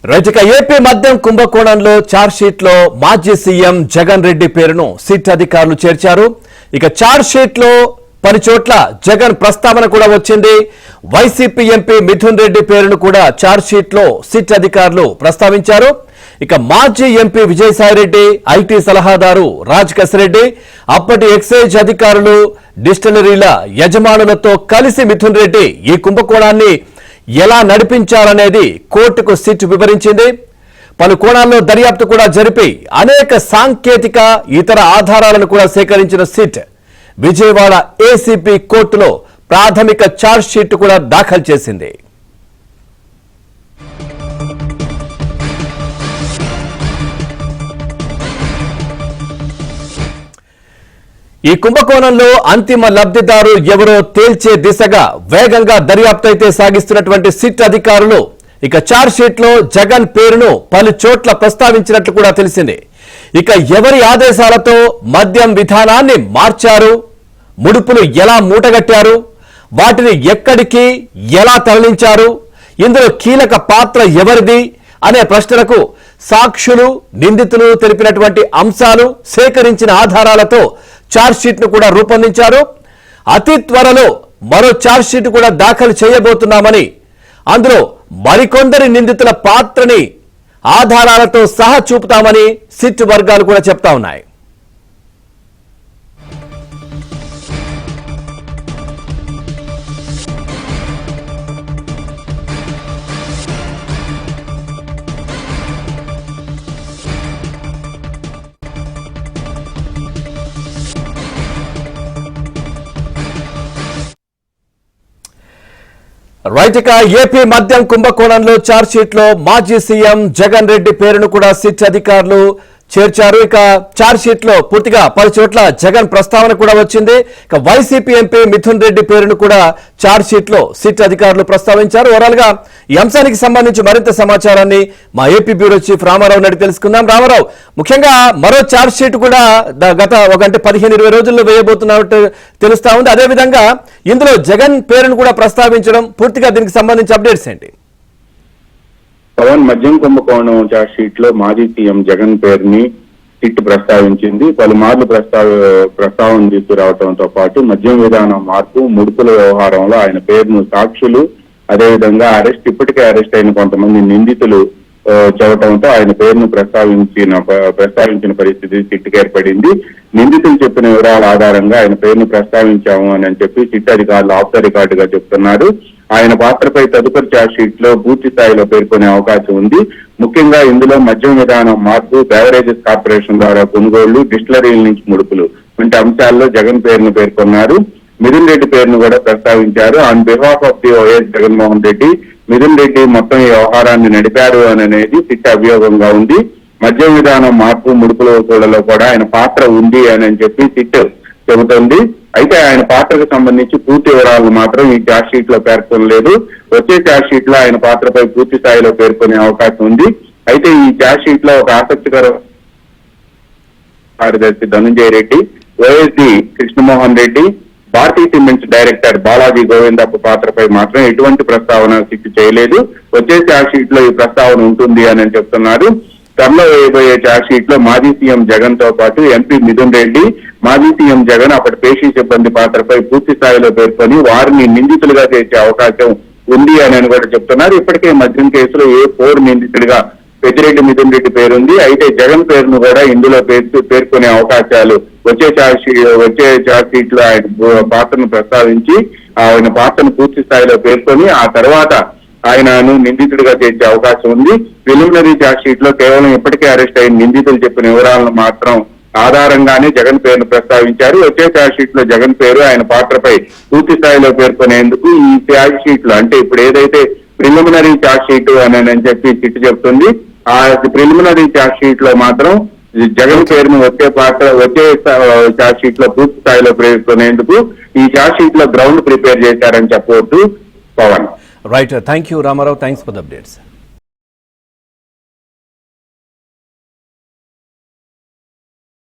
రైతుక AP మద్యం కుంభకోణంలో charge sheet లో మాజీ సీఎం జగన్ రెడ్డి పేరును సిట్ అధికారులు చేర్చారు. ఇక చార్జ్ షీట్ లో పలు చోట్ల జగన్ ప్రస్తావన కూడా వచ్చింది. వైసీపీ ఎంపీ మిథున్ రెడ్డి పేరును కూడా చార్జ్ షీట్ లో సిట్ అధికారులు ప్రస్తావించారు. ఇక మాజీ ఎంపీ విజయసాయిరెడ్డి, ఐటీ సలహాదారు రాజ్ కసిరెడ్డి, అప్పటి ఎక్సైజ్ అధికారులు, డిస్టిలరీల యజమానులతో కలిసి మిథున్ రెడ్డి ఈ కుంభకోణాన్ని ఎలా నడిపించారనేది కోర్టుకు సిట్ వివరించింది. పలు కోణాల్లో దర్యాప్తు కూడా జరిపి అనేక సాంకేతిక ఇతర ఆధారాలను కూడా సేకరించిన సిట్ విజయవాడ ఏసీపీ కోర్టులో ప్రాథమిక ఛార్జ్ షీట్ కూడా దాఖలు చేసింది. ఈ కుంభకోణంలో అంతిమ లబ్ధిదారు ఎవరో తేల్చే దిశగా వేగంగా దర్యాప్తు అయితే సాగిస్తున్నటువంటి సిట్ అధికారులు ఇక ఛార్జ్ షీట్ లో జగన్ పేరును పలు చోట్ల ప్రస్తావించినట్లు కూడా తెలిసింది. ఇక ఎవరి ఆదేశాలతో మద్యం విధానాన్ని మార్చారు, ముడుపులు ఎలా మూటగట్టారు, వాటిని ఎక్కడికి ఎలా తరలించారు, ఇందులో కీలక పాత్ర ఎవరిది అనే ప్రశ్నలకు సాక్షులు, నిందితులు తెలిపినటువంటి అంశాలు, సేకరించిన ఆధారాలతో ఛార్జ్ షీట్ ను కూడా రూపొందించారు. అతి త్వరలో మరో ఛార్జ్ షీట్ కూడా దాఖలు చేయబోతున్నామని, అందులో మరికొందరి నిందితుల పాత్రని ఆధారాలతో సహా చూపుతామని సిట్ వర్గాలు కూడా చెప్తా ఉన్నాయి. రైట్, ఇక ఏపీ మద్యం కుంభకోణంలో ఛార్జ్ షీట్ లో మాజీ సీఎం జగన్ రెడ్డి పేరును కూడా సిట్ అధికారులు చేర్చారు. ఇక ఛార్జ్ షీట్ లో పూర్తిగా పలు చోట్ల జగన్ ప్రస్తావన కూడా వచ్చింది. ఇక వైసీపీ ఎంపీ మిథున్ రెడ్డి పేరును కూడా ఛార్జ్ షీట్ లో సిట్ అధికారులు ప్రస్తావించారు. ఓవరాల్ గా ఈ అంశానికి సంబంధించి మరింత సమాచారాన్ని మా ఏపీ బ్యూరో చీఫ్ రామారావు నడి తెలుసుకుందాం. రామారావు, ముఖ్యంగా మరో ఛార్జ్ షీట్ కూడా గత 15-20 రోజుల్లో వేయబోతున్నట్టు తెలుస్తా ఉంది. అదేవిధంగా ఇందులో జగన్ పేరును కూడా ప్రస్తావించడం, పూర్తిగా దీనికి సంబంధించి అప్డేట్స్ ఏంటి? పవన్, మద్యం కుంభకోణం ఛార్జ్ షీట్ లో మాజీ సీఎం జగన్ పేరుని సిట్ ప్రస్తావించింది. పలుమార్లు ప్రస్తావన తీసుకురావడంతో పాటు మద్యం విధానం మార్పు, ముడుపుల వ్యవహారంలో ఆయన పేరును సాక్షులు, అదేవిధంగా ఇప్పటికే అరెస్ట్ అయిన కొంతమంది నిందితులు చెప్పడంతో ఆయన పేరును ప్రస్తావించిన పరిస్థితి సిట్కి ఏర్పడింది. నిందితులు చెప్పిన వివరాల ఆధారంగా ఆయన పేరును ప్రస్తావించాము అని చెప్పి సిట్ అధికారులు ఆఫ్ ద రికార్డుగా చెప్తున్నారు. ఆయన పాత్రపై తదుపరి ఛార్జ్ షీట్ లో పూర్తి స్థాయిలో పేర్కొనే అవకాశం ఉంది. ముఖ్యంగా ఇందులో మద్యం విధానం మార్పు, బెవరేజెస్ కార్పొరేషన్ ద్వారా కొనుగోళ్లు, డిస్టిలరీల నుంచి ముడుపులు వంటి అంశాల్లో జగన్ పేరును పేర్కొన్నారు. మిథున్ రెడ్డి పేరును కూడా ప్రస్తావించారు. On behalf of the YS Jaganmohan Reddy, Mithun Reddy మొత్తం ఈ వ్యవహారాన్ని నడిపారు అనేది సిట్ అభియోగంగా ఉంది. మద్యం విధానం మార్పు, ముడుపుల వసూళ్లలో కూడా ఆయన పాత్ర ఉంది అని చెప్పి సిట్ చెబుతోంది. అయితే ఆయన పాత్రకు సంబంధించి పూర్తి వివరాలు మాత్రం ఈ ఛార్జ్ షీట్ లో పేర్కొనలేదు. వచ్చే ఛార్జ్ షీట్ లో ఆయన పాత్రపై పూర్తి స్థాయిలో పేర్కొనే అవకాశం ఉంది. అయితే ఈ ఛార్జ్ షీట్ లో ఒక ఆసక్తికర కార్యదర్శి ధనంజయ రెడ్డి, వైఎస్డి కృష్ణమోహన్ రెడ్డి, భారతీ సిమెంట్స్ డైరెక్టర్ బాలాజీ గోవిందప్ప పాత్రపై మాత్రం ఎటువంటి ప్రస్తావన సిట్ చేయలేదు. వచ్చే ఛార్జ్ షీట్ లో ఈ ప్రస్తావన ఉంటుంది అని చెప్తున్నారు. త్వరలో వేయబోయే ఛార్జ్ షీట్ లో మాజీ సీఎం జగన్ తో పాటు ఎంపీ మిథున్ రెడ్డి, మాజీ సీఎం జగన్ అప్పటి పేషీ సిబ్బంది పాత్రపై పూర్తి స్థాయిలో పేర్కొని వారిని నిందితులుగా చేర్చే అవకాశం ఉంది అని కూడా చెప్తున్నారు. ఇప్పటికే మద్యం కేసులో A4 నిందితుడిగా పెద్దిరెడ్డి మిథున్ రెడ్డి పేరుంది. అయితే జగన్ పేరును కూడా ఇందులో పేర్కొనే అవకాశాలు వచ్చే ఛార్జ్ షీట్ లో ఆయన పాత్రను ప్రస్తావించి ఆయన పాత్రను పూర్తి స్థాయిలో పేర్కొని ఆ తర్వాత ఆయనను నిందితుడిగా చేర్చే అవకాశం ఉంది. ప్రిలిమినరీ ఛార్జ్ షీట్ లో కేవలం ఇప్పటికే అరెస్ట్ అయిన నిందితులు చెప్పిన వివరాలను మాత్రం ఆధారంగానే జగన్ పేరును ప్రస్తావించారు. వచ్చే ఛార్జ్ షీట్ లో జగన్ పేరు, ఆయన పాత్రపై పూర్తి స్థాయిలో పేర్కొనేందుకు ఈ ఛార్జ్ షీట్ లో, అంటే ఇప్పుడు ఏదైతే ప్రిలిమినరీ ఛార్జ్ షీట్ అని చెప్పి సిట్ చెప్తుంది, ఆ ప్రిలిమినరీ ఛార్జ్ షీట్ లో మాత్రం జగన్ పేరును వచ్చే ఛార్జ్ షీట్ లో పూర్తి స్థాయిలో పేర్కొనేందుకు ఈ ఛార్జ్ షీట్ లో గ్రౌండ్ ప్రిపేర్ చేశారని చెప్పవచ్చు. Pawan, right, thank you Ramarao, thanks for the updates.